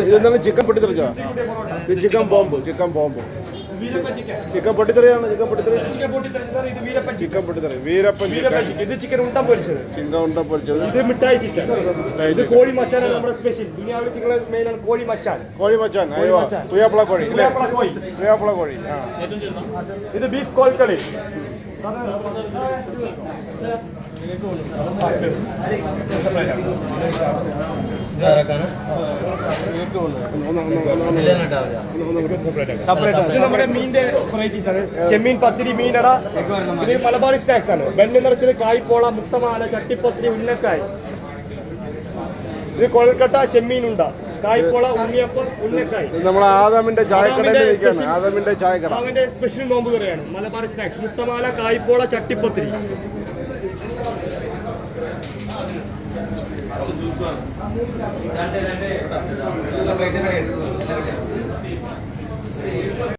ഇതെന്താണ് ചിക്കൻ പൊട്ടിത്തെറിച്ചോ? ഇത് chicken bomb. Chicken പൊട്ടിത്തെറിയാണ്. Chicken പൊട്ടിത്തെറി. വീരപ്പൻ ചിക്കൻ. ഇത് ചിക്കൻ ഉണ്ട പൊരിച്ചത്. ഇത് മിഠായി ചിക്കൻ. ഇത് കോഴി മച്ചാനാണ് നമ്മുടെ സ്പെഷ്യൽ. ദുനിയാവിൽ ചിക്കൻ മെയിനാണ് കോഴി മച്ചാൻ. പുയ്യാപ്പിള കോഴി. ഇത് ബീഫ് കോൽക്കളി. ഇത് നമ്മുടെ മീനിന്റെ വെറൈറ്റീസ് ആണ്. ചെമ്മീൻ പത്തിരി, മീനട. ഇത് മലബാറി സ്നാക്സ് ആണ്. വെണ്ണ നിറച്ചത്, കായ്പോള, മുട്ടമാല, ചട്ടിപ്പത്തിരി, ഉന്നക്കായ്. ഇത് കൊൽക്കട്ട ചെമ്മീനുണ്ട, കായ്പോള, ഉണ്ണിയപ്പം, ഉന്നക്കായ്. നമ്മൾ ആദാമിന്റെ ചായക്കടയിലാണ്. ആദാമിന്റെ ചായക്കട. അവന്റെ സ്പെഷ്യൽ നോമ്പ് കറിയാണ് മലബാറി സ്നാക്സ്. മുട്ടമാല, കായ്പോള, ചട്ടിപ്പത്തിരി.